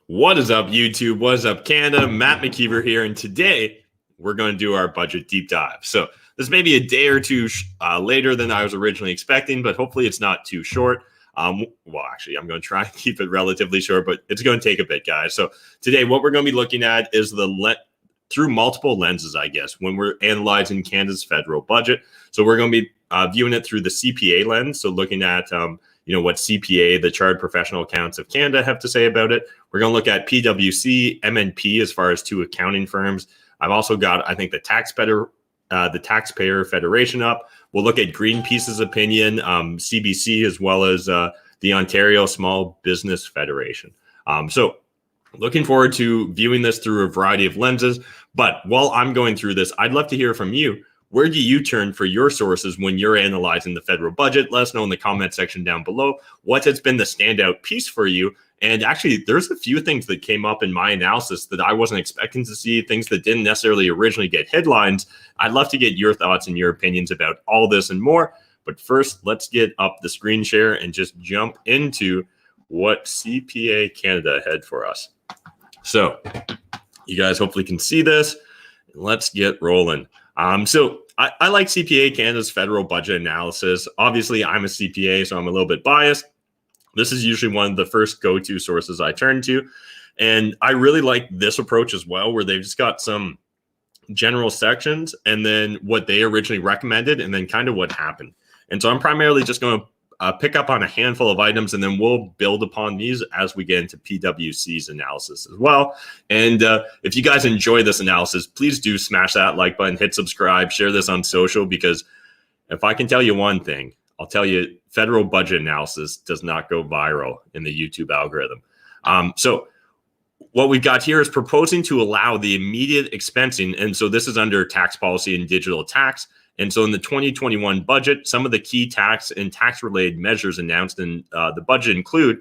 What is up, YouTube? What is up, Canada? Matt McKeever here, and today we're going to do our budget deep dive. So this may be a day or two later than I was originally expecting, but hopefully it's not too short. Well, actually, I'm going to try and keep it relatively short, but it's going to take a bit, guys. So today, what we're going to be looking at is through multiple lenses, I guess, when we're analyzing Canada's federal budget. So we're going to be viewing it through the CPA lens. So looking at what CPA, the Chartered Professional Accountants of Canada, have to say about it. We're going to look at PwC, MNP as far as two accounting firms. I've also got, I think, the Taxpayer Federation up. We'll look at Greenpeace's opinion, CBC, as well as the Ontario Small Business Federation. So looking forward to viewing this through a variety of lenses. But while I'm going through this, I'd love to hear from you. Where do you turn for your sources when you're analyzing the federal budget? Let us know in the comment section down below. What has been the standout piece for you? And actually, there's a few things that came up in my analysis that I wasn't expecting to see, things that didn't necessarily originally get headlines. I'd love to get your thoughts and your opinions about all this and more. But first, let's get up the screen share and just jump into what CPA Canada had for us. So you guys hopefully can see this. Let's get rolling. So I like CPA Canada's federal budget analysis. Obviously, I'm a CPA, so I'm a little bit biased. This is usually one of the first go-to sources I turn to. And I really like this approach as well, where they've just got some general sections and then what they originally recommended and then kind of what happened. And so I'm primarily just going to pick up on a handful of items, and then we'll build upon these as we get into PwC's analysis as well. And if you guys enjoy this analysis, please do smash that like button, hit subscribe, share this on social, because if I can tell you one thing, I'll tell you federal budget analysis does not go viral in the YouTube algorithm. So what we've got here is proposing to allow the immediate expensing. And so this is under tax policy and digital tax. And so in the 2021 budget, some of the key tax and tax-related measures announced in the budget include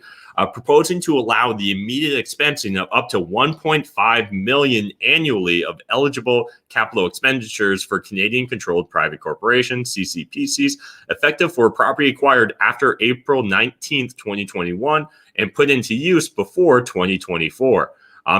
proposing to allow the immediate expensing of up to $1.5 million annually of eligible capital expenditures for Canadian-controlled private corporations, CCPCs, effective for property acquired after April 19th, 2021, and put into use before 2024.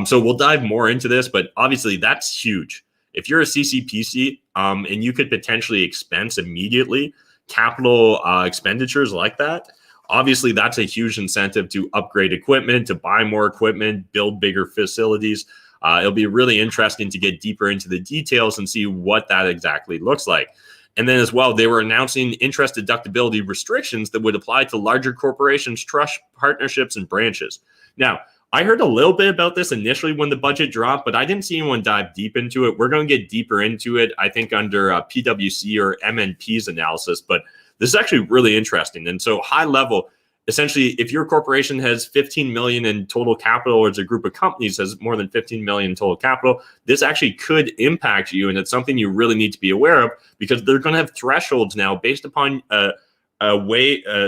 So we'll dive more into this, but obviously that's huge. If you're a CCPC and you could potentially expense immediately capital expenditures like that, obviously that's a huge incentive to upgrade equipment, to buy more equipment, build bigger facilities. It'll be really interesting to get deeper into the details and see what that exactly looks like. And then as well, they were announcing interest deductibility restrictions that would apply to larger corporations, trust partnerships, and branches. Now, I heard a little bit about this initially when the budget dropped, but I didn't see anyone dive deep into it. We're going to get deeper into it, I think, under PwC or MNP's analysis, but this is actually really interesting. And so high level, essentially, if your corporation has 15 million in total capital, or as a group of companies has more than 15 million in total capital, this actually could impact you. And it's something you really need to be aware of, because they're going to have thresholds now based upon a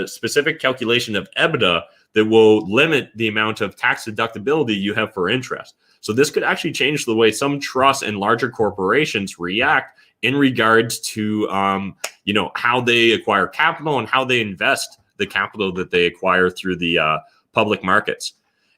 specific calculation of EBITDA that will limit the amount of tax deductibility you have for interest. So this could actually change the way some trusts and larger corporations react in regards to how they acquire capital and how they invest the capital that they acquire through the public markets.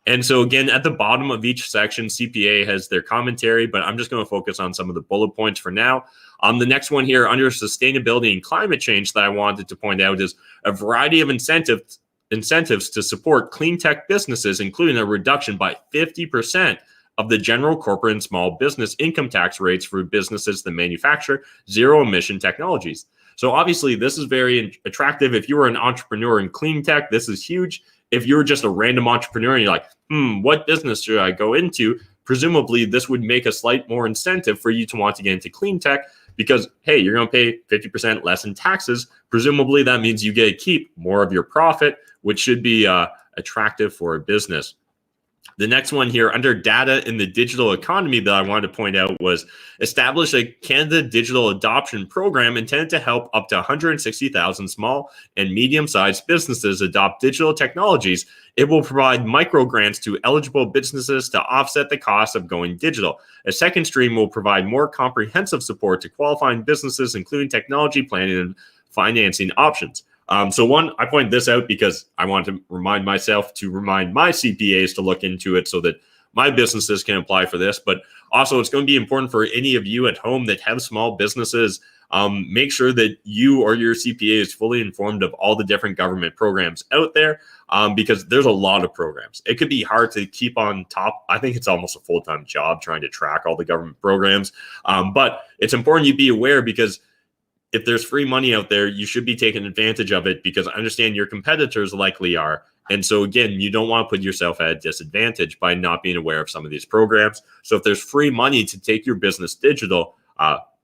And so again, at the bottom of each section, CPA has their commentary, but I'm just going to focus on some of the bullet points for now. The next one here under sustainability and climate change that I wanted to point out is a variety of incentives to support clean tech businesses, including a reduction by 50% of the general corporate and small business income tax rates for businesses that manufacture zero emission technologies. So obviously this is very attractive. If you were an entrepreneur in clean tech, this is huge. If you're just a random entrepreneur and you're like, what business should I go into? Presumably this would make a slight more incentive for you to want to get into clean tech, because, hey, you're going to pay 50% less in taxes. Presumably that means you get to keep more of your profit, which should be attractive for a business. The next one here under data in the digital economy that I wanted to point out was establish a Canada Digital Adoption Program intended to help up to 160,000 small and medium-sized businesses adopt digital technologies. It will provide micro grants to eligible businesses to offset the cost of going digital. A second stream will provide more comprehensive support to qualifying businesses, including technology planning and financing options. So one, I point this out because I want to remind myself to remind my CPAs to look into it so that my businesses can apply for this, but also it's going to be important for any of you at home that have small businesses. Make sure that you or your CPA is fully informed of all the different government programs out there, because there's a lot of programs. It could be hard to keep on top. I think it's almost a full-time job trying to track all the government programs, but it's important you be aware, because if there's free money out there, you should be taking advantage of it, because I understand your competitors likely are. And so again, you don't want to put yourself at a disadvantage by not being aware of some of these programs. So if there's free money to take your business digital,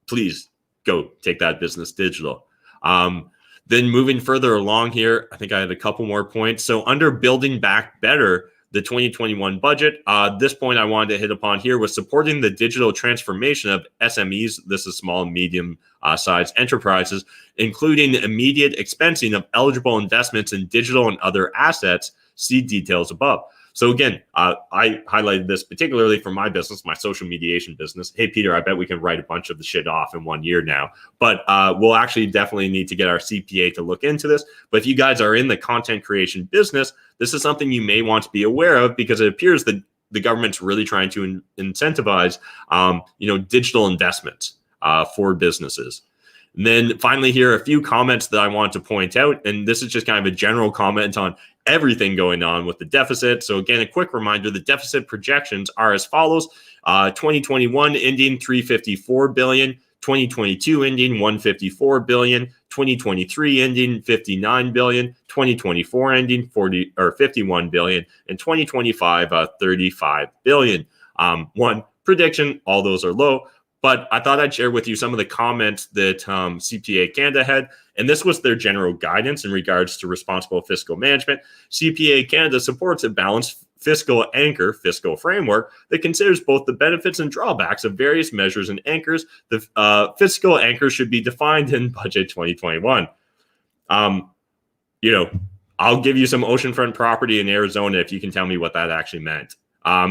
please go take that business digital. Then moving further along here, I think I had a couple more points. So under Building Back Better, the 2021 budget, this point I wanted to hit upon here was supporting the digital transformation of SMEs. This is small and medium sized enterprises, including immediate expensing of eligible investments in digital and other assets. See details above. So again, I highlighted this particularly for my business, my social mediation business. Hey, Peter, I bet we can write a bunch of the shit off in 1 year now, but we'll actually definitely need to get our CPA to look into this. But if you guys are in the content creation business, this is something you may want to be aware of, because it appears that the government's really trying to incentivize, digital investments for businesses. And then finally here, a few comments that I want to point out, and this is just kind of a general comment on everything going on with the deficit. So again, a quick reminder, the deficit projections are as follows. 2021 ending 354 billion, 2022 ending 154 billion, 2023 ending 59 billion, 2024 ending 51 billion, and 2025 35 billion. One prediction, all those are low. But I thought I'd share with you some of the comments that CPA Canada had, and this was their general guidance in regards to responsible fiscal management. CPA Canada supports a balanced fiscal framework that considers both the benefits and drawbacks of various measures and anchors. The fiscal anchor should be defined in Budget 2021. I'll give you some oceanfront property in Arizona if you can tell me what that actually meant.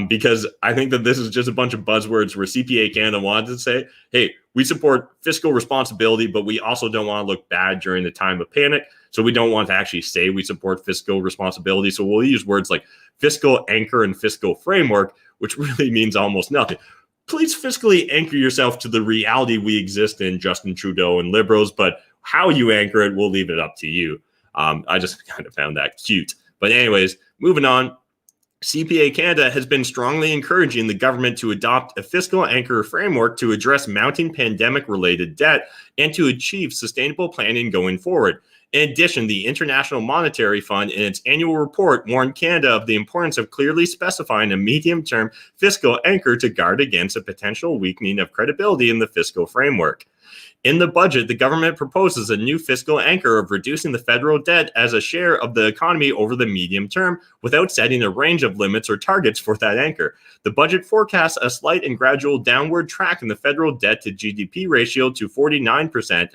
Because I think that this is just a bunch of buzzwords where CPA Canada wanted to say, hey, we support fiscal responsibility, but we also don't want to look bad during the time of panic. So we don't want to actually say we support fiscal responsibility. So we'll use words like fiscal anchor and fiscal framework, which really means almost nothing. Please fiscally anchor yourself to the reality we exist in, Justin Trudeau and Liberals, but how you anchor it, we'll leave it up to you. I just kind of found that cute. But anyways, moving on. CPA Canada has been strongly encouraging the government to adopt a fiscal anchor framework to address mounting pandemic-related debt and to achieve sustainable planning going forward. In addition, the International Monetary Fund, in its annual report, warned Canada of the importance of clearly specifying a medium-term fiscal anchor to guard against a potential weakening of credibility in the fiscal framework. In the budget, the government proposes a new fiscal anchor of reducing the federal debt as a share of the economy over the medium term without setting a range of limits or targets for that anchor. The budget forecasts a slight and gradual downward track in the federal debt to GDP ratio to 49%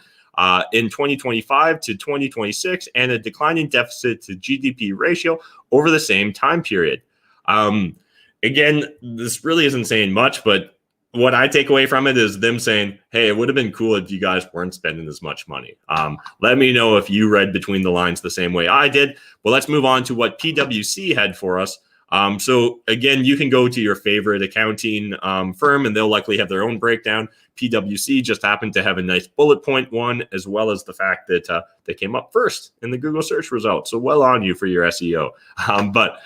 in 2025 to 2026 and a declining deficit to GDP ratio over the same time period. Again, this really isn't saying much, but what I take away from it is them saying, hey, it would have been cool if you guys weren't spending as much money. Let me know if you read between the lines the same way I did. Well, let's move on to what PwC had for us. So again, you can go to your favorite accounting firm and they'll likely have their own breakdown. PwC just happened to have a nice bullet point one, as well as the fact that they came up first in the Google search results. So well on you for your SEO. But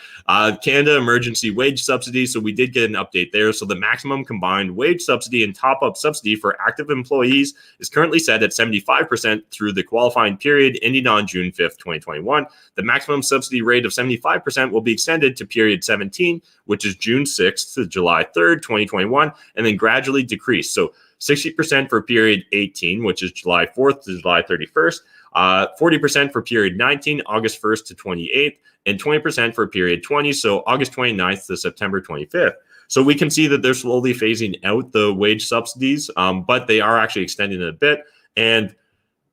Canada Emergency Wage Subsidy. So we did get an update there. So the maximum combined wage subsidy and top-up subsidy for active employees is currently set at 75% through the qualifying period ending on June 5th, 2021. The maximum subsidy rate of 75% will be extended to period 17, which is June 6th to July 3rd, 2021, and then gradually decrease. So 60% for period 18, which is July 4th to July 31st, 40% for period 19, August 1st to 28th, and 20% for period 20, so August 29th to September 25th. So we can see that they're slowly phasing out the wage subsidies, but they are actually extending it a bit. And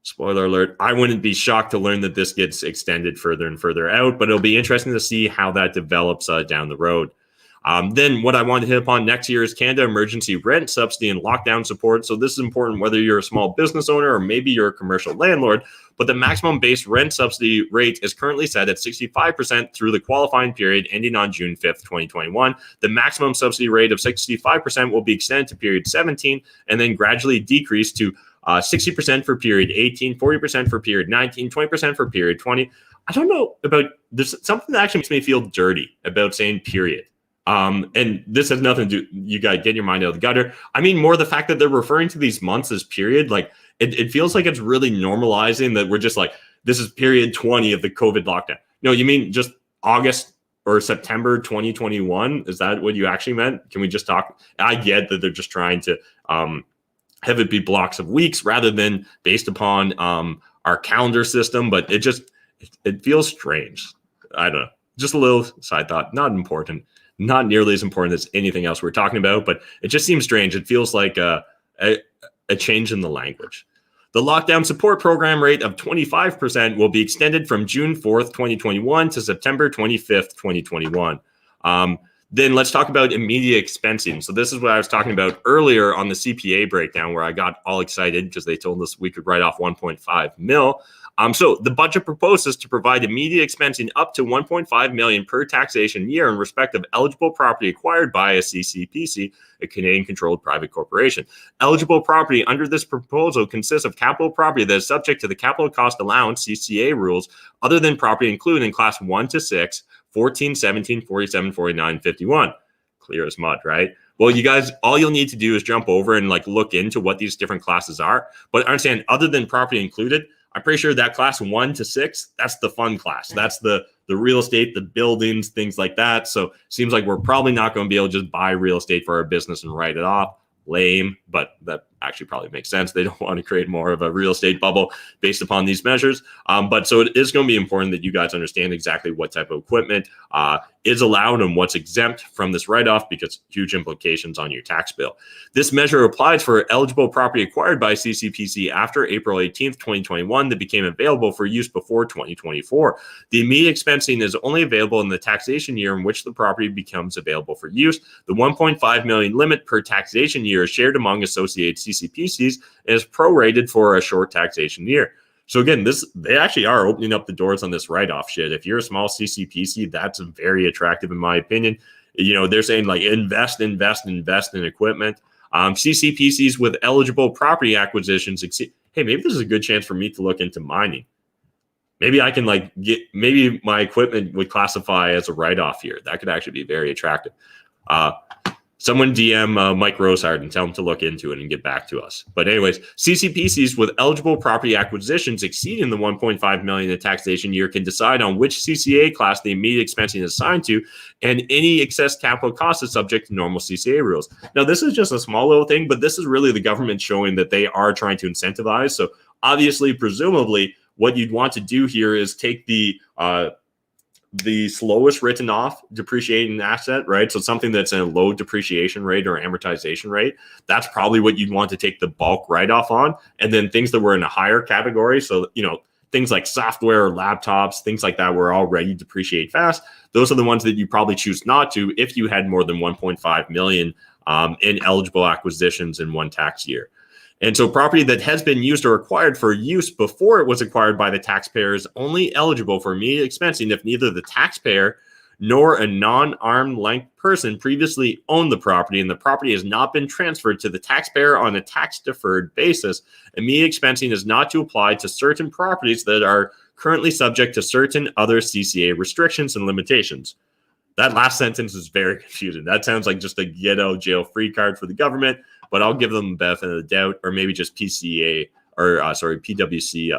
spoiler alert, I wouldn't be shocked to learn that this gets extended further and further out, but it'll be interesting to see how that develops down the road. Then what I want to hit upon next year is Canada Emergency Rent Subsidy and Lockdown Support. So this is important whether you're a small business owner or maybe you're a commercial landlord, but the maximum base rent subsidy rate is currently set at 65% through the qualifying period ending on June 5th, 2021. The maximum subsidy rate of 65% will be extended to period 17 and then gradually decrease to 60% for period 18, 40% for period 19, 20% for period 20. I don't know about, there's something that actually makes me feel dirty about saying period. And this has nothing to do, you got to get your mind out of the gutter. I mean, more the fact that they're referring to these months as period, like it feels like it's really normalizing that we're just like, this is period 20 of the COVID lockdown. No, you mean just August or September 2021? Is that what you actually meant? Can we just talk? I get that they're just trying to have it be blocks of weeks rather than based upon our calendar system, but it feels strange. I don't know. Just a little side thought, not important. Not nearly as important as anything else we're talking about, but it just seems strange. It feels like a change in the language. The lockdown support program rate of 25% will be extended from June 4th, 2021 to September 25th, 2021. Then let's talk about immediate expensing. So this is what I was talking about earlier on the CPA breakdown where I got all excited because they told us we could write off 1.5 mil. So the budget proposes to provide immediate expensing up to 1.5 million per taxation year in respect of eligible property acquired by a CCPC, a Canadian-controlled private corporation. Eligible property under this proposal consists of capital property that is subject to the capital cost allowance (CCA) rules, other than property included in class 1 to 6, 14, 17, 47, 49, 51. Clear as mud, right? Well, you guys, all you'll need to do is jump over and like look into what these different classes are. But understand, other than property included, I'm pretty sure that class 1 to 6, that's the fun class. That's the real estate, the buildings, things like that. So it seems like we're probably not going to be able to just buy real estate for our business and write it off. Lame, but that actually probably makes sense. They don't want to create more of a real estate bubble based upon these measures. But so it is going to be important that you guys understand exactly what type of equipment is allowed and what's exempt from this write-off because huge implications on your tax bill. This measure applies for eligible property acquired by CCPC after April 18th, 2021 that became available for use before 2024. The immediate expensing is only available in the taxation year in which the property becomes available for use. The 1.5 million limit per taxation year is shared among associated CCPCs and is prorated for a short taxation year. So again, they actually are opening up the doors on this write-off shit. If you're a small CCPC, that's very attractive in my opinion. You know, they're saying like invest in equipment. CCPCs with eligible property acquisitions exceed. Hey, maybe this is a good chance for me to look into mining. Maybe I can maybe my equipment would classify as a write-off here. That could actually be very attractive. Someone DM Mike Rosehard and tell him to look into it and get back to us. But anyways, CCPCs with eligible property acquisitions exceeding the 1.5 million in taxation year can decide on which CCA class the immediate expensing is assigned to, and any excess capital cost is subject to normal CCA rules. Now, this is just a small little thing, but this is really the government showing that they are trying to incentivize. So obviously, presumably, what you'd want to do here is take the slowest written off depreciating asset, right? So something that's in a low depreciation rate or amortization rate, that's probably what you'd want to take the bulk write-off on. And then things that were in a higher category, so, you know, things like software, laptops, things like that were already depreciate fast. Those are the ones that you probably choose not to if you had more than 1.5 million in eligible acquisitions in one tax year. And so property that has been used or acquired for use before it was acquired by the taxpayer is only eligible for immediate expensing if neither the taxpayer nor a non-arm's length person previously owned the property and the property has not been transferred to the taxpayer on a tax-deferred basis. Immediate expensing is not to apply to certain properties that are currently subject to certain other CCA restrictions and limitations. That last sentence is very confusing. That sounds like just a get out jail free card for the government, but I'll give them the benefit of the doubt, or maybe just PWC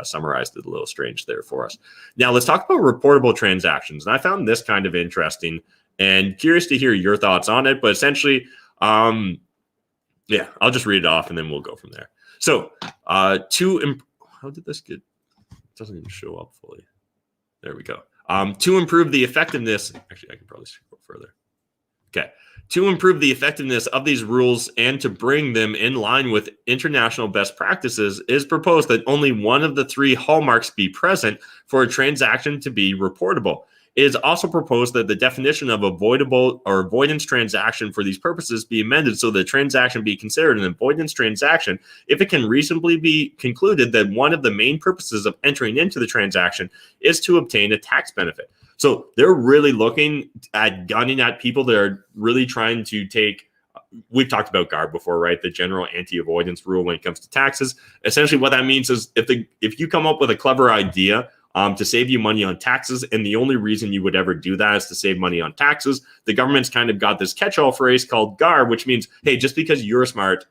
summarized it a little strange there for us. Now let's talk about reportable transactions. And I found this kind of interesting and curious to hear your thoughts on it, but essentially, I'll just read it off and then we'll go from there. So how did this get, it doesn't even show up fully. There we go. To improve the effectiveness, actually I can probably scroll further. Okay. To improve the effectiveness of these rules and to bring them in line with international best practices, it is proposed that only one of the three hallmarks be present for a transaction to be reportable. It is also proposed that the definition of avoidable or avoidance transaction for these purposes be amended so the transaction be considered an avoidance transaction if it can reasonably be concluded that one of the main purposes of entering into the transaction is to obtain a tax benefit. So they're really looking at gunning at people that are really trying to take, we've talked about GARB before, right? The general anti-avoidance rule when it comes to taxes. Essentially what that means is if you come up with a clever idea to save you money on taxes, and the only reason you would ever do that is to save money on taxes, the government's kind of got this catch-all phrase called GARB, which means, hey, just because you're smart,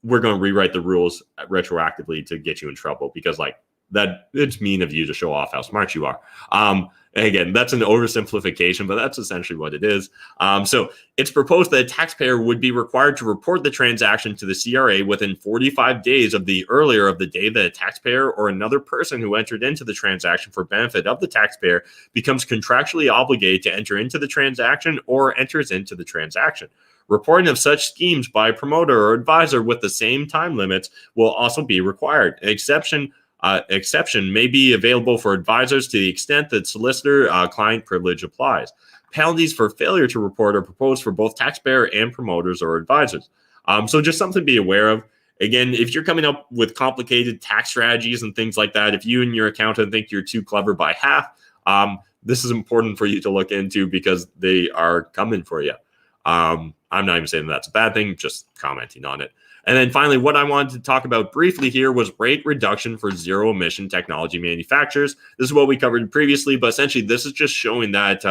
we're going to rewrite the rules retroactively to get you in trouble because like that it's mean of you to show off how smart you are. Again, that's an oversimplification, but that's essentially what it is. So it's proposed that a taxpayer would be required to report the transaction to the CRA within 45 days of the earlier of the day that a taxpayer or another person who entered into the transaction for benefit of the taxpayer becomes contractually obligated to enter into the transaction or enters into the transaction. Reporting of such schemes by a promoter or advisor with the same time limits will also be required. An exception may be available for advisors to the extent that solicitor-client privilege applies. Penalties for failure to report are proposed for both taxpayer and promoters or advisors. So just something to be aware of. Again, if you're coming up with complicated tax strategies and things like that, if you and your accountant think you're too clever by half, this is important for you to look into because they are coming for you. I'm not even saying that's a bad thing, just commenting on it. And then finally, what I wanted to talk about briefly here was rate reduction for zero emission technology manufacturers. This is what we covered previously, but essentially this is just showing that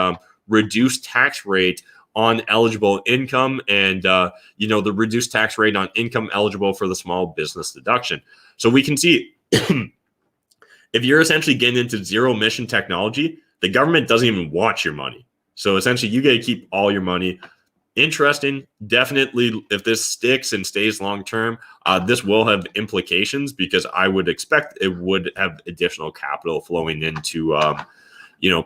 reduced tax rate on eligible income and, the reduced tax rate on income eligible for the small business deduction. So we can see if you're essentially getting into zero emission technology, the government doesn't even want your money. So essentially you get to keep all your money. Interesting. Definitely, if this sticks and stays long term, this will have implications because I would expect it would have additional capital flowing into,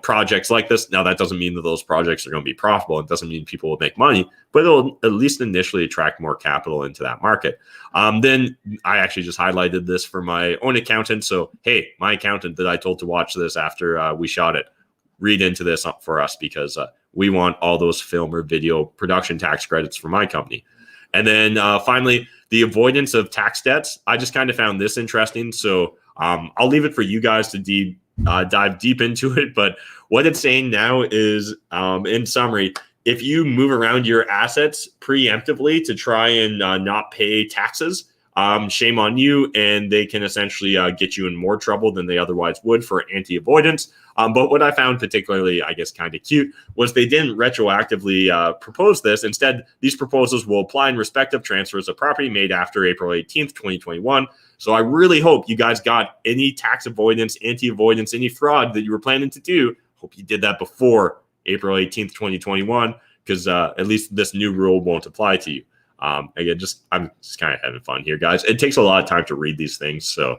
projects like this. Now, that doesn't mean that those projects are going to be profitable. It doesn't mean people will make money, but it'll at least initially attract more capital into that market. Then I actually just highlighted this for my own accountant. So, hey, my accountant that I told to watch this after we shot it, read into this for us because we want all those film or video production tax credits for my company. And then finally, the avoidance of tax debts. I just kind of found this interesting. So I'll leave it for you guys to dive deep into it. But what it's saying now is, in summary, if you move around your assets preemptively to try and not pay taxes, shame on you, and they can essentially get you in more trouble than they otherwise would for anti-avoidance. But what I found particularly, I guess, kind of cute was they didn't retroactively propose this. Instead, these proposals will apply in respect of transfers of property made after April 18th, 2021. So I really hope you guys got any tax avoidance, anti-avoidance, any fraud that you were planning to do. Hope you did that before April 18th, 2021, because at least this new rule won't apply to you. Again, I'm just kind of having fun here, guys. It takes a lot of time to read these things, so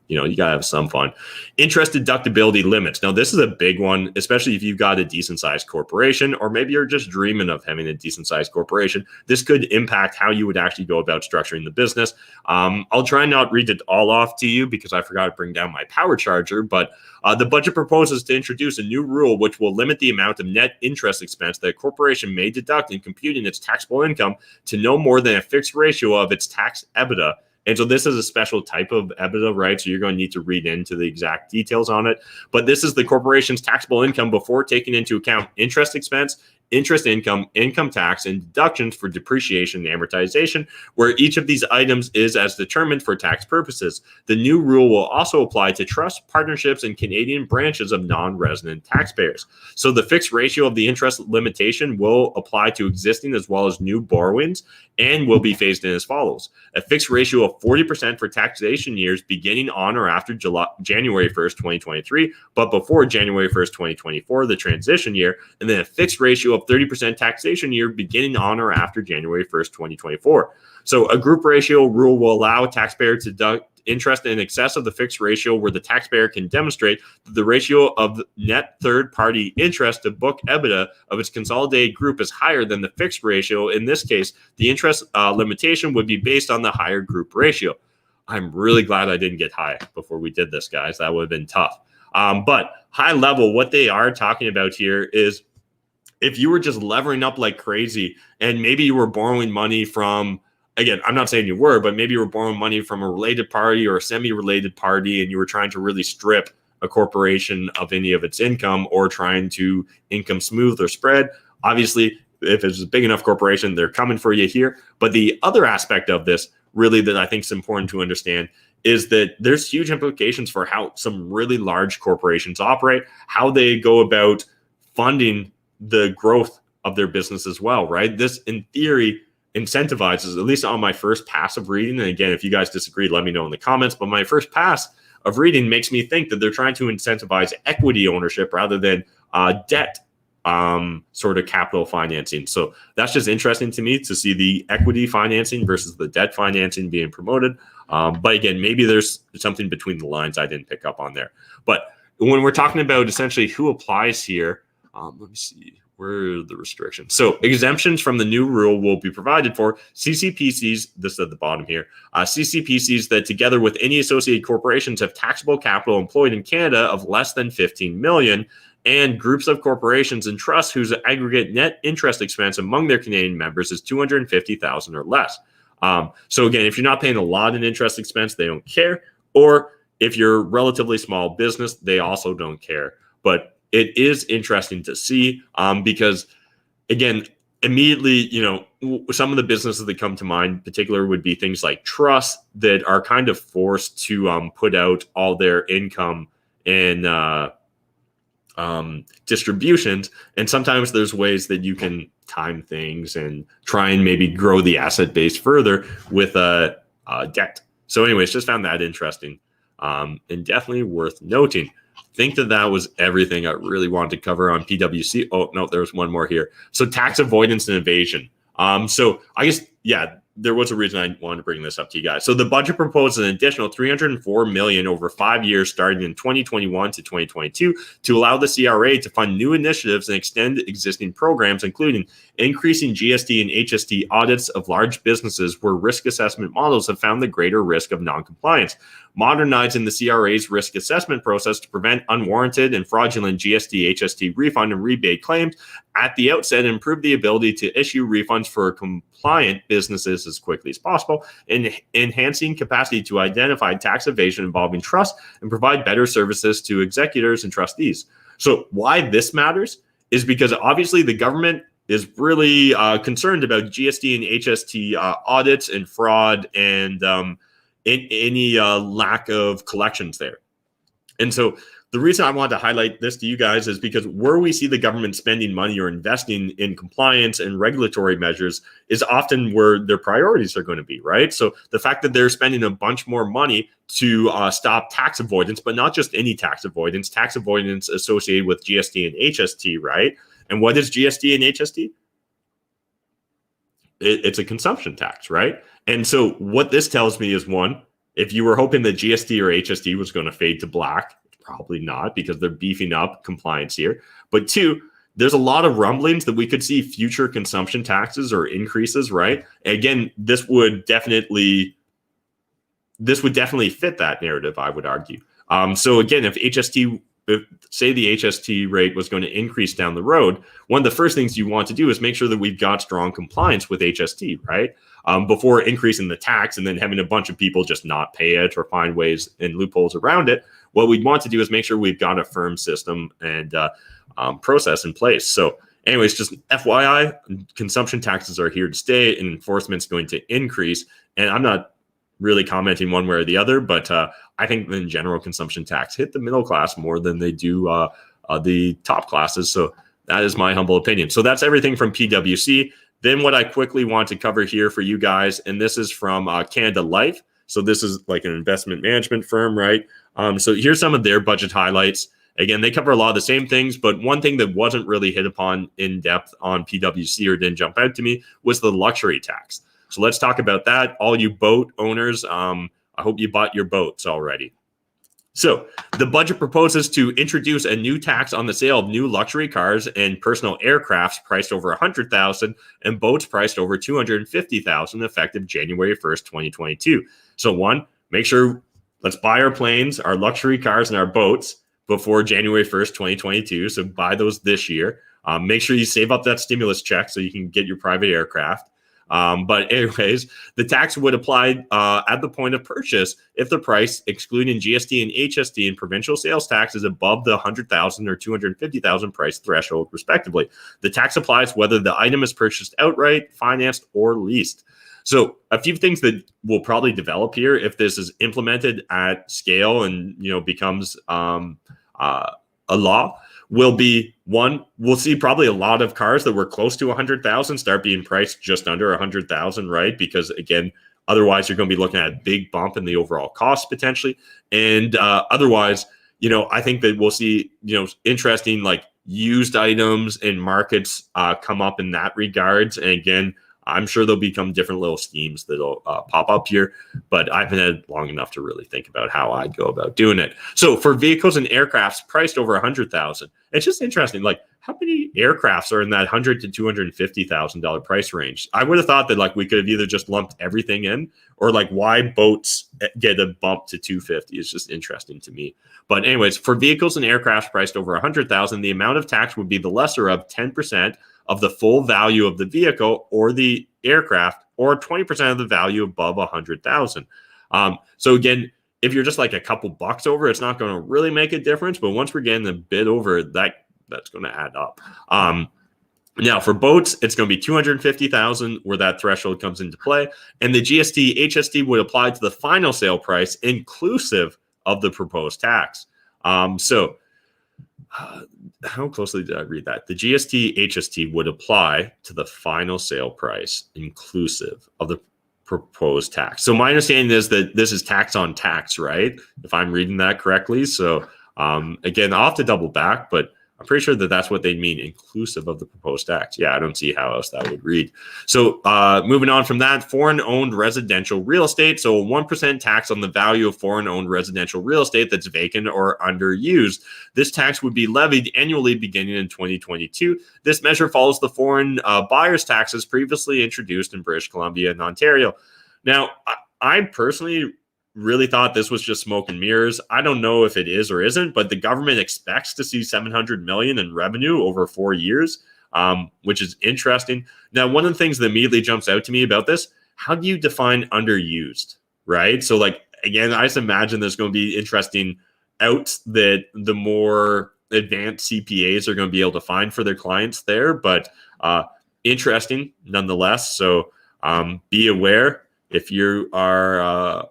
you gotta have some fun. Interest deductibility limits. Now, this is a big one, especially if you've got a decent sized corporation, or maybe you're just dreaming of having a decent sized corporation. This could impact how you would actually go about structuring the business. I'll try and not read it all off to you because I forgot to bring down my power charger, but the budget proposes to introduce a new rule which will limit the amount of net interest expense that a corporation may deduct in computing its taxable income to no more than a fixed ratio of its tax EBITDA. And so this is a special type of EBITDA, right? So you're going to need to read into the exact details on it. But this is the corporation's taxable income before taking into account interest expense, interest income, income tax, and deductions for depreciation and amortization, where each of these items is as determined for tax purposes. The new rule will also apply to trusts, partnerships, and Canadian branches of non-resident taxpayers. So the fixed ratio of the interest limitation will apply to existing as well as new borrowings and will be phased in as follows. A fixed ratio of 40% for taxation years beginning on or after January 1st, 2023, but before January 1st, 2024, the transition year, and then a fixed ratio of 30% taxation year beginning on or after January 1st, 2024. So a group ratio rule will allow a taxpayer to deduct interest in excess of the fixed ratio where the taxpayer can demonstrate that the ratio of net third-party interest to book EBITDA of its consolidated group is higher than the fixed ratio. In this case, the interest limitation would be based on the higher group ratio. I'm really glad I didn't get high before we did this, guys. That would have been tough. But high level, what they are talking about here is if you were just levering up like crazy and maybe you were borrowing money from, again, I'm not saying you were, but maybe you were borrowing money from a related party or a semi-related party, and you were trying to really strip a corporation of any of its income or trying to income smooth or spread. Obviously, if it's a big enough corporation, they're coming for you here. But the other aspect of this really that I think is important to understand is that there's huge implications for how some really large corporations operate, how they go about funding the growth of their business as well, right? This, in theory, incentivizes, at least on my first pass of reading, and again, if you guys disagree, let me know in the comments, but my first pass of reading makes me think that they're trying to incentivize equity ownership rather than debt sort of capital financing. So that's just interesting to me to see the equity financing versus the debt financing being promoted. But again, maybe there's something between the lines I didn't pick up on there. But when we're talking about essentially who applies here, let me see, where are the restrictions? So exemptions from the new rule will be provided for CCPCs, this is at the bottom here, CCPCs that together with any associated corporations have taxable capital employed in Canada of less than 15 million, and groups of corporations and trusts whose aggregate net interest expense among their Canadian members is 250,000 or less. So again, if you're not paying a lot in interest expense, they don't care. Or if you're a relatively small business, they also don't care. But it is interesting to see because, again, immediately, some of the businesses that come to mind in particular would be things like trusts that are kind of forced to put out all their income in distributions. And sometimes there's ways that you can time things and try and maybe grow the asset base further with debt. So anyways, just found that interesting and definitely worth noting. Think that was everything I really wanted to cover on PwC. Oh, no, there's one more here. So tax avoidance and evasion. So I guess, yeah, there was a reason I wanted to bring this up to you guys. So the budget proposes an additional $304 million over 5 years starting in 2021 to 2022 to allow the CRA to fund new initiatives and extend existing programs, including increasing GST and HST audits of large businesses where risk assessment models have found the greater risk of noncompliance, modernizing the CRA's risk assessment process to prevent unwarranted and fraudulent GST, HST refund and rebate claims at the outset and improve the ability to issue refunds for compliant businesses as quickly as possible, and enhancing capacity to identify tax evasion involving trust and provide better services to executors and trustees. So why this matters is because obviously the government is really concerned about GST and HST audits and fraud and any lack of collections there. And so the reason I wanted to highlight this to you guys is because where we see the government spending money or investing in compliance and regulatory measures is often where their priorities are going to be, right? So the fact that they're spending a bunch more money to stop tax avoidance, but not just any tax avoidance associated with GST and HST, right? And what is GST and HST? It's a consumption tax, right? And so what this tells me is, one, if you were hoping that GST or HST was going to fade to black, probably not, because they're beefing up compliance here. But two, there's a lot of rumblings that we could see future consumption taxes or increases, right? Again, this would definitely fit that narrative, I would argue. So again, if say the HST rate was going to increase down the road, one of the first things you want to do is make sure that we've got strong compliance with HST, right? Before increasing the tax and then having a bunch of people just not pay it or find ways and loopholes around it. What we'd want to do is make sure we've got a firm system and process in place. So anyways, just FYI, consumption taxes are here to stay and enforcement's going to increase. And I'm not really commenting one way or the other, but I think in general, consumption tax hit the middle class more than they do the top classes. So that is my humble opinion. So that's everything from PwC. Then what I quickly want to cover here for you guys, and this is from Canada Life. So this is like an investment management firm, right? So here's some of their budget highlights. Again, they cover a lot of the same things, but one thing that wasn't really hit upon in depth on PwC or didn't jump out to me was the luxury tax. So let's talk about that. All you boat owners, I hope you bought your boats already. So the budget proposes to introduce a new tax on the sale of new luxury cars and personal aircrafts priced over $100,000 and boats priced over $250,000 effective January 1st, 2022. So one, make sure let's buy our planes, our luxury cars, and our boats before January 1st, 2022. So buy those this year. Make sure you save up that stimulus check so you can get your private aircraft. But anyways, the tax would apply at the point of purchase if the price, excluding GST and HST and provincial sales tax, is above the 100,000 or 250,000 price threshold, respectively. The tax applies whether the item is purchased outright, financed, or leased. So a few things that will probably develop here if this is implemented at scale and becomes a law will be, one, we'll see probably a lot of cars that were close to 100,000 start being priced just under 100,000, right? Because again, otherwise you're going to be looking at a big bump in the overall cost potentially. And otherwise, I think that we'll see, interesting like used items and markets come up in that regards. And again, I'm sure there'll become different little schemes that'll pop up here, but I've been at it long enough to really think about how I'd go about doing it. So for vehicles and aircrafts priced over 100,000, it's just interesting. Like, how many aircrafts are in that $100,000 to $250,000 price range? I would have thought that like we could have either just lumped everything in, or like why boats get a bump to 250 is just interesting to me. But anyways, for vehicles and aircrafts priced over 100,000, the amount of tax would be the lesser of 10% of the full value of the vehicle or the aircraft, or 20% of the value above 100,000. So again, if you're just like a couple bucks over, it's not going to really make a difference. But once we're getting a bit over that, that's going to add up. Now for boats, it's going to be 250,000 where that threshold comes into play, and the GST, HST would apply to the final sale price inclusive of the proposed tax. How closely did I read that? The GST, HST would apply to the final sale price inclusive of the proposed tax. So my understanding is that this is tax on tax, right? If I'm reading that correctly. So again, I'll have to double back, but I'm pretty sure that that's what they mean, inclusive of the proposed tax. Yeah, I don't see how else that would read. So moving on from that, foreign-owned residential real estate. So a 1% tax on the value of foreign-owned residential real estate that's vacant or underused. This tax would be levied annually beginning in 2022. This measure follows the foreign buyers taxes previously introduced in British Columbia and Ontario. Now, I personally really thought this was just smoke and mirrors. I don't know if it is or isn't, but the government expects to see $700 million in revenue over 4 years, which is interesting. Now, one of the things that immediately jumps out to me about this, how do you define underused, right? So like, again, I just imagine there's going to be interesting outs that the more advanced CPAs are going to be able to find for their clients there, but interesting nonetheless. So be aware if you are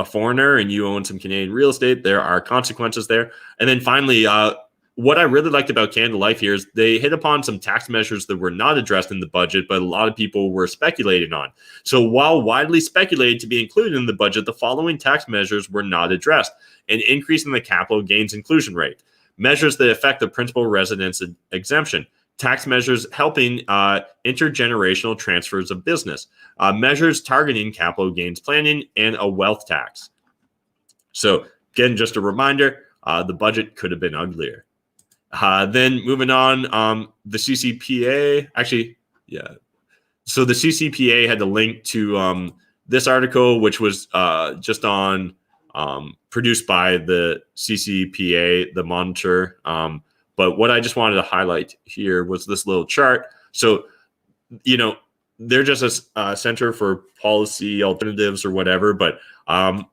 a foreigner and you own some Canadian real estate, there are consequences there. And then finally, what I really liked about Canada Life here is they hit upon some tax measures that were not addressed in the budget, but a lot of people were speculating on. So while widely speculated to be included in the budget, the following tax measures were not addressed: an increase in the capital gains inclusion rate, measures that affect the principal residence exemption, tax measures helping intergenerational transfers of business, measures targeting capital gains planning, and a wealth tax. So again, just a reminder, the budget could have been uglier. Then moving on, the CCPA, So the CCPA had a link to this article, which was just on produced by the CCPA, the Monitor. But what I just wanted to highlight here was this little chart. So, they're just a center for policy alternatives or whatever. But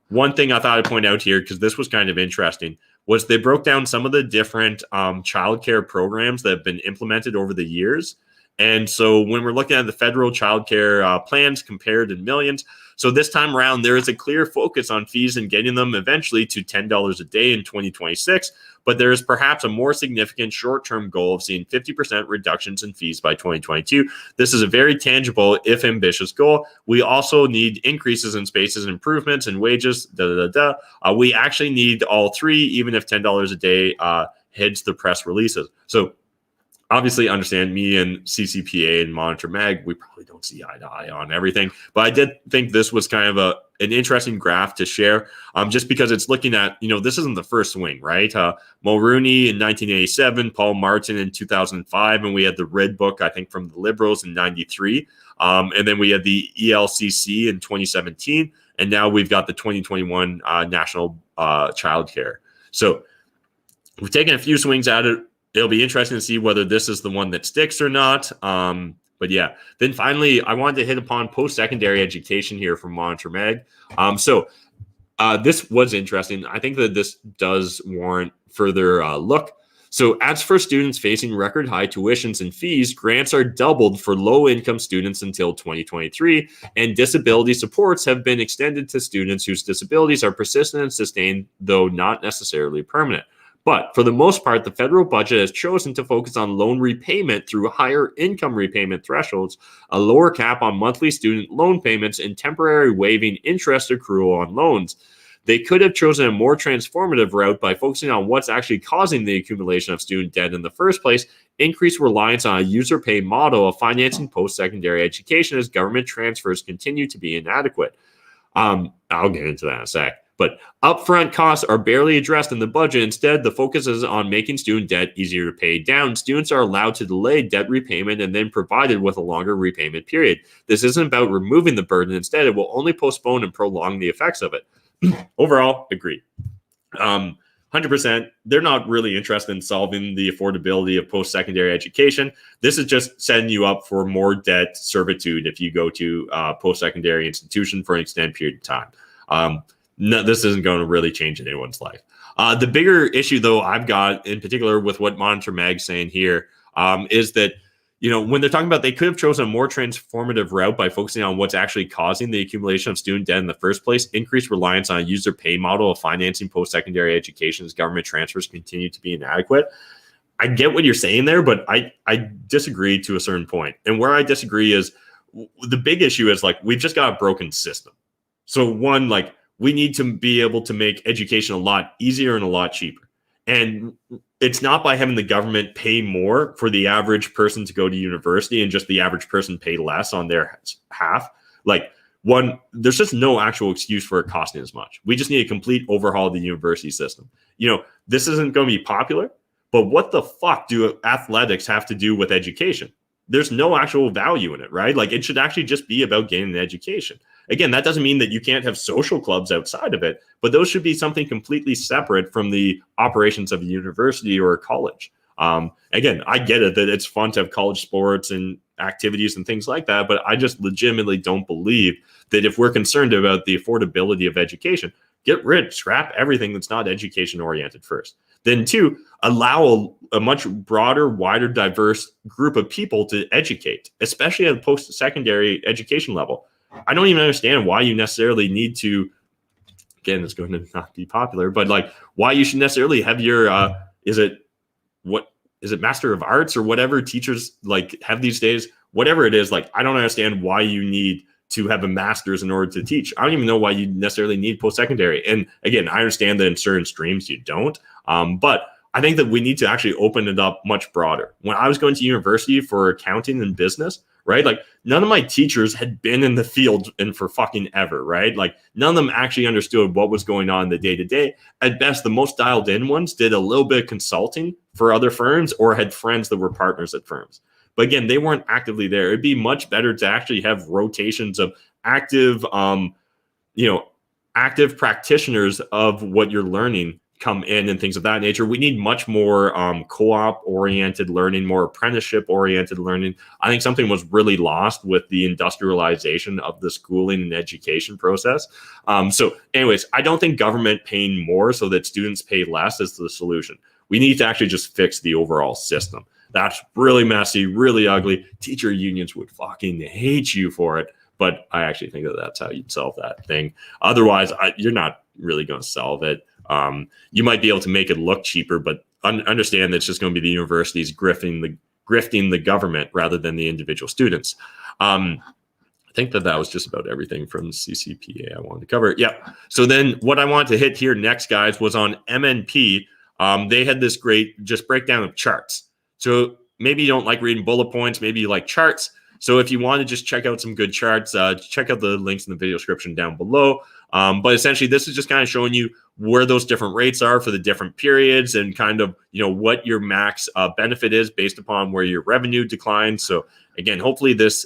one thing I thought I'd point out here, because this was kind of interesting, was they broke down some of the different childcare programs that have been implemented over the years. And so when we're looking at the federal childcare plans compared in millions, so this time around, there is a clear focus on fees and getting them eventually to $10 a day in 2026. But there is perhaps a more significant short-term goal of seeing 50% reductions in fees by 2022. This is a very tangible, if ambitious, goal. We also need increases in spaces, improvements in wages, We actually need all three, even if $10 a day hits the press releases. So obviously, understand me and CCPA and Monitor Mag, we probably don't see eye to eye on everything. But I did think this was kind of an interesting graph to share, just because it's looking at, this isn't the first swing, right? Mulrooney in 1987, Paul Martin in 2005, and we had the Red Book, I think, from the Liberals in 93. And then we had the ELCC in 2017. And now we've got the 2021 National Child Care. So We've taken a few swings at it. It'll be interesting to see whether this is the one that sticks or not. But yeah, then finally, I wanted to hit upon post-secondary education here from Monitor Mag. This was interesting. I think that this does warrant further look. So as for students facing record high tuitions and fees, grants are doubled for low-income students until 2023, and disability supports have been extended to students whose disabilities are persistent and sustained, though not necessarily permanent. But for the most part, the federal budget has chosen to focus on loan repayment through higher income repayment thresholds, a lower cap on monthly student loan payments, and temporary waiving interest accrual on loans. They could have chosen a more transformative route by focusing on what's actually causing the accumulation of student debt in the first place, increased reliance on a user pay model of financing post-secondary education as government transfers continue to be inadequate. I'll get into that in a sec. But upfront costs are barely addressed in the budget. Instead, the focus is on making student debt easier to pay down. Students are allowed to delay debt repayment and then provided with a longer repayment period. This isn't about removing the burden. Instead, it will only postpone and prolong the effects of it. Overall, agree. 100%. They're not really interested in solving the affordability of post-secondary education. This is just setting you up for more debt servitude if you go to a post-secondary institution for an extended period of time. No, this isn't going to really change anyone's life. The bigger issue, though, I've got in particular with what Monitor Mag's saying here is that, when they're talking about they could have chosen a more transformative route by focusing on what's actually causing the accumulation of student debt in the first place, increased reliance on a user pay model of financing post-secondary education as government transfers continue to be inadequate. I get what you're saying there, but I disagree to a certain point. And where I disagree is the big issue is we've just got a broken system. So one, we need to be able to make education a lot easier and a lot cheaper. And it's not by having the government pay more for the average person to go to university and just the average person pay less on their half. There's just no actual excuse for it costing as much. We just need a complete overhaul of the university system. This isn't going to be popular, but what the fuck do athletics have to do with education? There's no actual value in it, right? It should actually just be about getting an education. Again, that doesn't mean that you can't have social clubs outside of it, but those should be something completely separate from the operations of a university or a college. Again, I get it that it's fun to have college sports and activities and things like that, but I just legitimately don't believe that if we're concerned about the affordability of education, scrap everything that's not education oriented first. Then two, allow a much broader, wider, diverse group of people to educate, especially at the post-secondary education level. I don't even understand why you necessarily need to, again, it's going to not be popular, but why you should necessarily have your, is it Master of Arts or whatever teachers have these days, whatever it is, I don't understand why you need to have a master's in order to teach. I don't even know why you necessarily need post-secondary. And again, I understand that in certain streams you don't, but I think that we need to actually open it up much broader. When I was going to university for accounting and business, right? None of my teachers had been in the field and for fucking ever, right? None of them actually understood what was going on in the day-to-day. At best, the most dialed in ones did a little bit of consulting for other firms or had friends that were partners at firms. But again, they weren't actively there. It'd be much better to actually have rotations of active practitioners of what you're learning come in and things of that nature. We need much more co-op oriented learning, more apprenticeship oriented learning. I think something was really lost with the industrialization of the schooling and education process. So anyways, I don't think government paying more so that students pay less is the solution. We need to actually just fix the overall system. That's really messy, really ugly. Teacher unions would fucking hate you for it. But I actually think that that's how you'd solve that thing. Otherwise, you're not really going to solve it. You might be able to make it look cheaper, but understand that it's just going to be the universities grifting the government rather than the individual students. I think that was just about everything from CCPA I wanted to cover. Yeah. So then what I wanted to hit here next, guys, was on MNP. They had this great just breakdown of charts. So maybe you don't like reading bullet points. Maybe you like charts. So if you want to just check out some good charts, check out the links in the video description down below. But essentially, this is just kind of showing you where those different rates are for the different periods and kind of, what your max benefit is based upon where your revenue declines. So again, hopefully this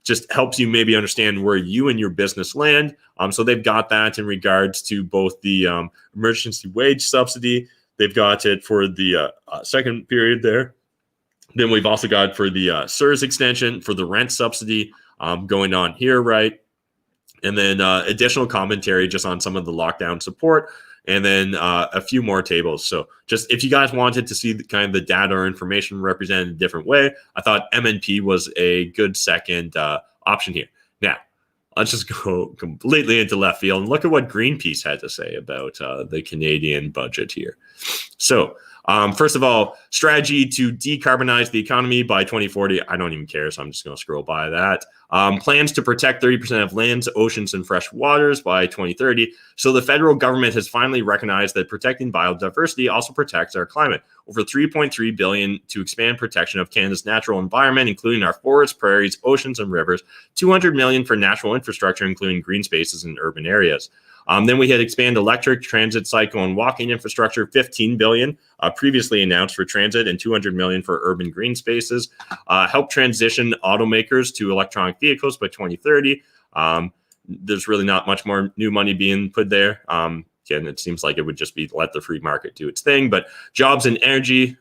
just helps you maybe understand where you and your business land. So they've got that in regards to both the emergency wage subsidy, they've got it for the second period there. Then we've also got for the CERS extension for the rent subsidy going on here, right? And then additional commentary just on some of the lockdown support, and then a few more tables. So just if you guys wanted to see kind of the data or information represented in a different way, I thought MNP was a good second option here. Now, let's just go completely into left field and look at what Greenpeace had to say about the Canadian budget here. So first of all, strategy to decarbonize the economy by 2040. I don't even care, so I'm just going to scroll by that. Plans to protect 30% of lands, oceans, and fresh waters by 2030. So the federal government has finally recognized that protecting biodiversity also protects our climate. Over $3.3 billion to expand protection of Canada's natural environment, including our forests, prairies, oceans, and rivers. $200 million for natural infrastructure, including green spaces in urban areas. Then we had expand electric, transit, cycle, and walking infrastructure, $15 billion previously announced for transit, and $200 million for urban green spaces. Help transition automakers to electronic vehicles by 2030. There's really not much more new money being put there. Again, it seems like it would just be let the free market do its thing. But jobs in energy,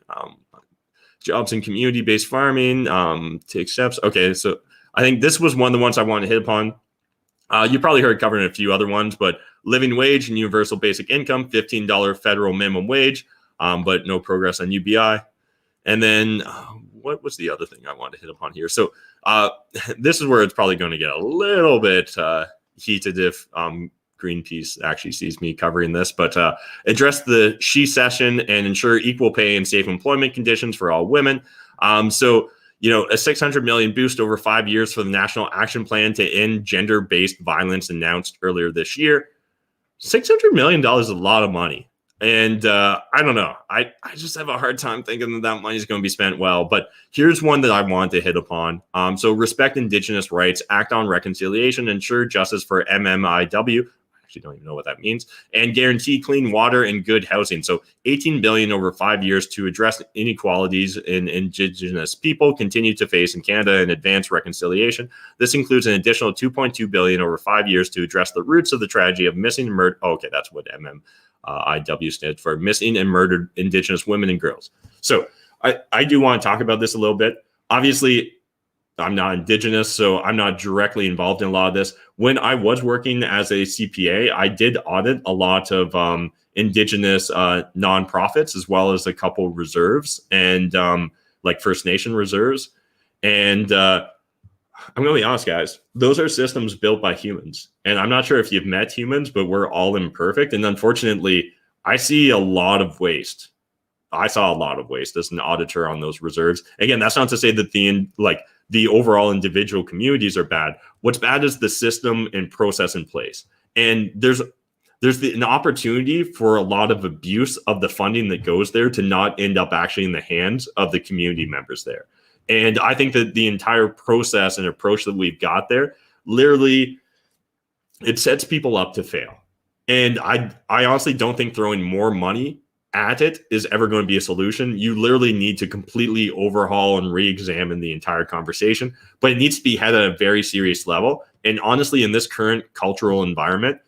jobs in community-based farming, take steps. Okay, so I think this was one of the ones I wanted to hit upon. You probably heard covered in a few other ones, but living wage and universal basic income, $15 federal minimum wage, but no progress on UBI. And then what was the other thing I wanted to hit upon here? So this is where it's probably going to get a little bit heated if Greenpeace actually sees me covering this, but address the she session and ensure equal pay and safe employment conditions for all women. So a $600 million boost over 5 years for the National Action Plan to end gender-based violence announced earlier this year. $600 million is a lot of money. And I don't know. I just have a hard time thinking that money is going to be spent well. But here's one that I want to hit upon. So respect Indigenous rights, act on reconciliation, ensure justice for MMIW. I don't even know what that means, and guarantee clean water and good housing. So $18 billion over 5 years to address inequalities in Indigenous people continue to face in Canada and advance reconciliation. This includes an additional $2.2 billion over 5 years to address the roots of the tragedy of missing and murdered. Okay, that's what MMIW stands for, missing and murdered Indigenous women and girls. So I do want to talk about this a little bit. Obviously, I'm not Indigenous, so I'm not directly involved in a lot of this. When I was working as a CPA, I did audit a lot of Indigenous nonprofits, as well as a couple reserves and like First Nation reserves. And I'm going to be honest, guys, those are systems built by humans. And I'm not sure if you've met humans, but we're all imperfect. And unfortunately, I see a lot of waste. I saw a lot of waste as an auditor on those reserves. Again, that's not to say that the overall individual communities are bad. What's bad is the system and process in place. And there's an opportunity for a lot of abuse of the funding that goes there to not end up actually in the hands of the community members there. And I think that the entire process and approach that we've got there, literally, it sets people up to fail. And I honestly don't think throwing more money at it is ever going to be a solution. You literally need to completely overhaul and re-examine the entire conversation, but it needs to be had at a very serious level. And honestly, in this current cultural environment,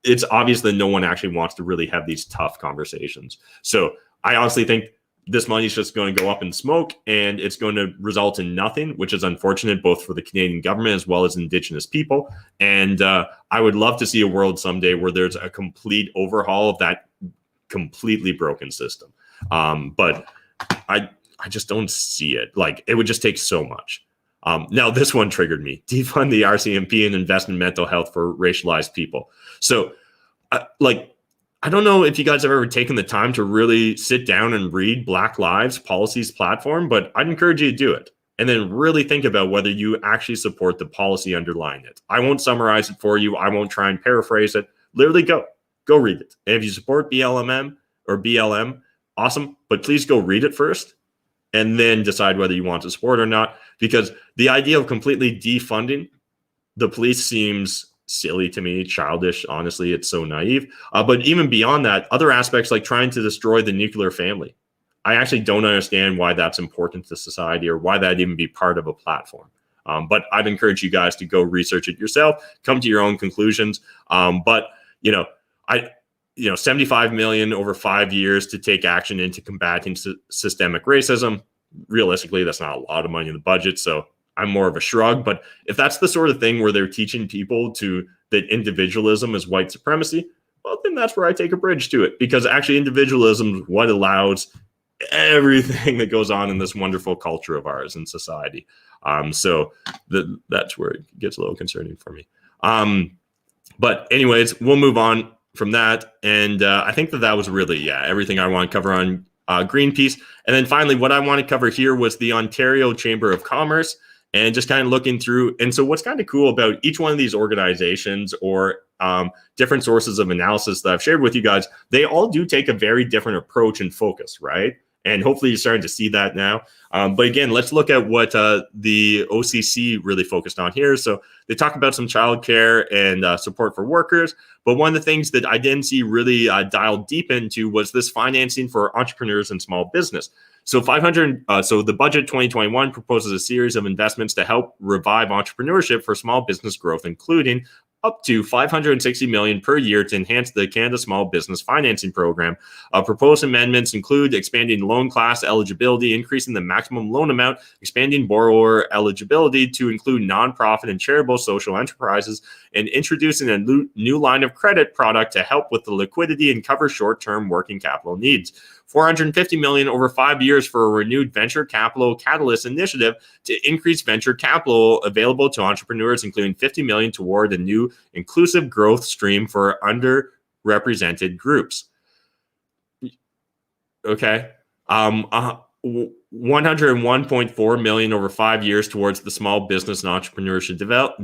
it's obvious that no one actually wants to really have these tough conversations. So I honestly think this money is just going to go up in smoke, and it's going to result in nothing, which is unfortunate both for the Canadian government as well as Indigenous people. And I would love to see a world someday where there's a complete overhaul of that completely broken system. But I just don't see it. Like, it would just take so much. Now, this one triggered me. Defund the RCMP and invest in mental health for racialized people. So, I don't know if you guys have ever taken the time to really sit down and read Black Lives Policy's platform, but I'd encourage you to do it. And then really think about whether you actually support the policy underlying it. I won't summarize it for you. I won't try and paraphrase it. Literally go read it. And if you support BLM, awesome. But please go read it first and then decide whether you want to support it or not. Because the idea of completely defunding the police seems silly to me, childish. Honestly, it's so naive. But even beyond that, other aspects like trying to destroy the nuclear family, I actually don't understand why that's important to society or why that'd even be part of a platform. But I'd encourage you guys to go research it yourself, come to your own conclusions. But $75 million over 5 years to take action into combating systemic racism. Realistically, that's not a lot of money in the budget, so I'm more of a shrug. But if that's the sort of thing where they're teaching people that individualism is white supremacy, well, then that's where I take a bridge to it, because actually individualism is what allows everything that goes on in this wonderful culture of ours in society. So that's where it gets a little concerning for me. But anyways, we'll move on from that. And I think that was really, everything I want to cover on Greenpeace. And then finally, what I want to cover here was the Ontario Chamber of Commerce, and just kind of looking through. And so what's kind of cool about each one of these organizations or different sources of analysis that I've shared with you guys, they all do take a very different approach and focus, right? And hopefully you're starting to see that now. But again, let's look at what the OCC really focused on here. So they talk about some childcare and support for workers. But one of the things that I didn't see really dialed deep into was this financing for entrepreneurs and small business. So so the budget 2021 proposes a series of investments to help revive entrepreneurship for small business growth, including up to $560 million per year to enhance the Canada Small Business Financing Program. Proposed amendments include expanding loan class eligibility, increasing the maximum loan amount, expanding borrower eligibility to include nonprofit and charitable social enterprises, and introducing a new line of credit product to help with the liquidity and cover short-term working capital needs. $450 million over 5 years for a renewed venture capital catalyst initiative to increase venture capital available to entrepreneurs, including $50 million toward a new inclusive growth stream for underrepresented groups. Okay. $101.4 million over 5 years towards the Small Business and Entrepreneurship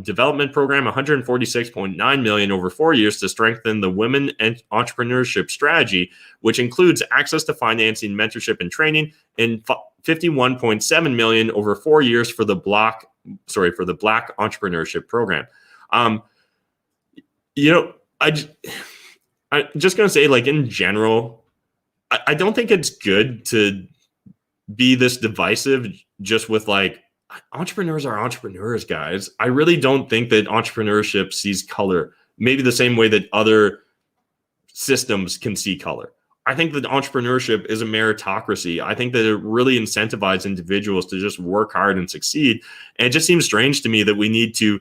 Development Program, $146.9 million over 4 years to strengthen the Women and Entrepreneurship Strategy, which includes access to financing, mentorship, and training, and $51.7 million over 4 years for the Black Entrepreneurship Program. I'm just going to say, like, in general, I don't think it's good to be this divisive just with like, entrepreneurs are entrepreneurs, guys. I really don't think that entrepreneurship sees color maybe the same way that other systems can see color. I think that entrepreneurship is a meritocracy. I think that it really incentivizes individuals to just work hard and succeed. And it just seems strange to me that we need to,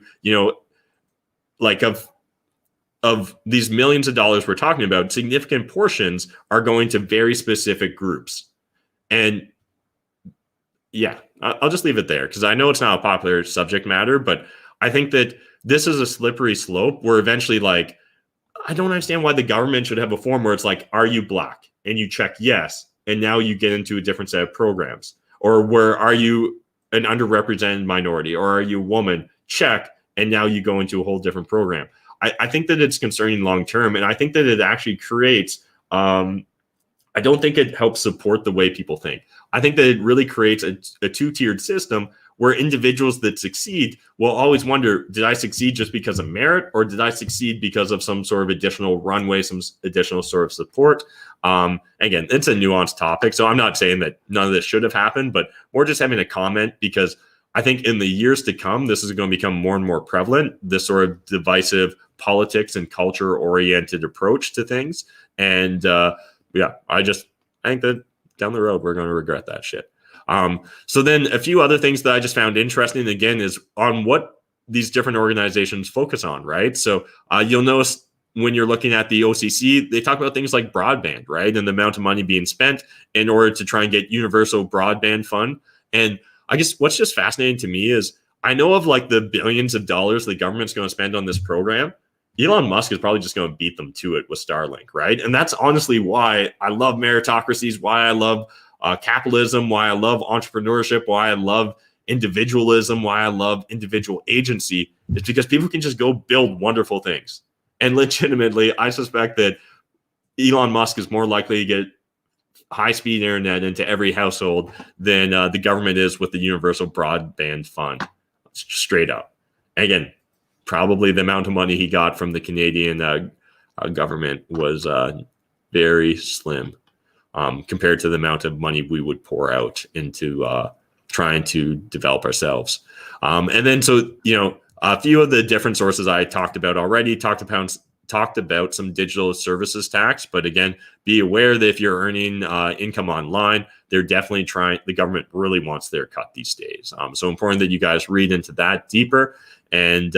like of these millions of dollars we're talking about, significant portions are going to very specific groups. And yeah, I'll just leave it there because I know it's not a popular subject matter, but I think that this is a slippery slope where eventually, like, I don't understand why the government should have a form where it's like, are you Black? And you check yes, and now you get into a different set of programs. Or where are you an underrepresented minority? Or are you a woman? Check, and now you go into a whole different program. I think that it's concerning long term, and I think that it actually creates I don't think it helps support the way people think. I think that it really creates a two-tiered system where individuals that succeed will always wonder, did I succeed just because of merit, or did I succeed because of some sort of additional runway, some additional sort of support? Again, it's a nuanced topic, so I'm not saying that none of this should have happened, but more just having a comment because I think in the years to come, this is going to become more and more prevalent, this sort of divisive politics and culture-oriented approach to things. And I think that down the road, we're going to regret that shit. So then a few other things that I just found interesting, again, is on what these different organizations focus on, right? So you'll notice when you're looking at the OCC, they talk about things like broadband, right? And the amount of money being spent in order to try and get universal broadband fund. And I guess what's just fascinating to me is I know of like the billions of dollars the government's going to spend on this program. Elon Musk is probably just going to beat them to it with Starlink, right? And that's honestly why I love meritocracies, why I love capitalism, why I love entrepreneurship, why I love individualism, why I love individual agency. It's because people can just go build wonderful things. And legitimately, I suspect that Elon Musk is more likely to get high-speed internet into every household than the government is with the universal broadband fund. Straight up. Again, probably the amount of money he got from the Canadian government was very slim compared to the amount of money we would pour out into trying to develop ourselves. And then, so, a few of the different sources I talked about already talked about talked about some digital services tax, but again, be aware that if you're earning income online, they're definitely the government really wants their cut these days. So important that you guys read into that deeper. And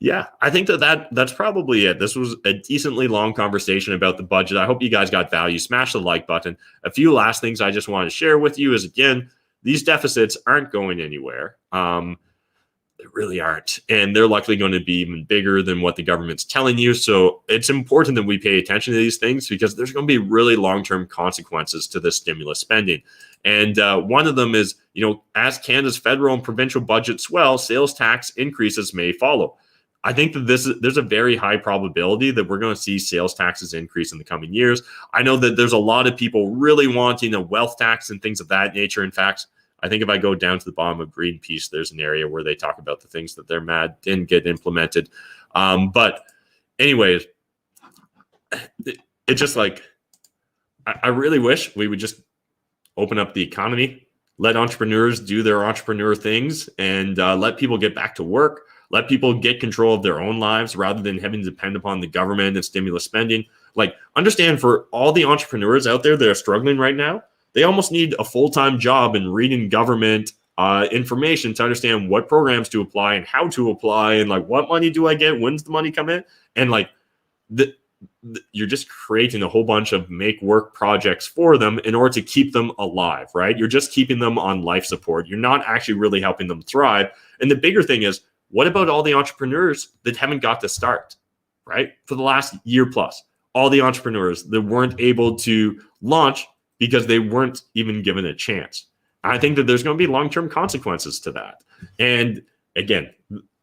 yeah, I think that's probably it. This was a decently long conversation about the budget. I hope you guys got value. Smash the like button. A few last things I just want to share with you is, again, these deficits aren't going anywhere. They really aren't. And they're likely going to be even bigger than what the government's telling you. So it's important that we pay attention to these things because there's going to be really long-term consequences to this stimulus spending. And one of them is, as Canada's federal and provincial budgets swell, sales tax increases may follow. I think that there's a very high probability that we're going to see sales taxes increase in the coming years. I know that there's a lot of people really wanting a wealth tax and things of that nature. In fact, I think if I go down to the bottom of Greenpeace, there's an area where they talk about the things that they're mad didn't get implemented. But anyways, it's just like, I really wish we would just open up the economy, let entrepreneurs do their entrepreneur things, and let people get back to work, let people get control of their own lives rather than having to depend upon the government and stimulus spending. Like, understand, for all the entrepreneurs out there that are struggling right now, they almost need a full-time job in reading government information to understand what programs to apply and how to apply and like what money do I get, when's the money come in, and like you're just creating a whole bunch of make work projects for them in order to keep them alive, right? You're just keeping them on life support. You're not actually really helping them thrive. And the bigger thing is, what about all the entrepreneurs that haven't got to start, right? For the last year plus, all the entrepreneurs that weren't able to launch because they weren't even given a chance. I think that there's going to be long-term consequences to that. And again,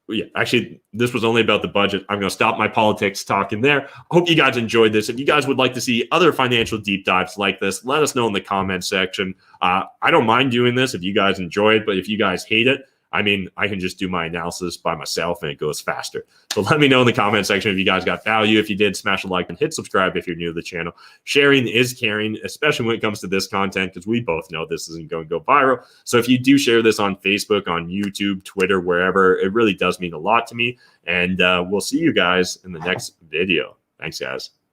yeah, actually, this was only about the budget. I'm going to stop my politics talking there. Hope you guys enjoyed this. If you guys would like to see other financial deep dives like this, let us know in the comments section. I don't mind doing this if you guys enjoy it, but if you guys hate it, I mean, I can just do my analysis by myself and it goes faster. So let me know in the comment section if you guys got value. If you did, smash a like and hit subscribe if you're new to the channel. Sharing is caring, especially when it comes to this content, because we both know this isn't going to go viral. So if you do share this on Facebook, on YouTube, Twitter, wherever, it really does mean a lot to me. And we'll see you guys in the next video. Thanks, guys.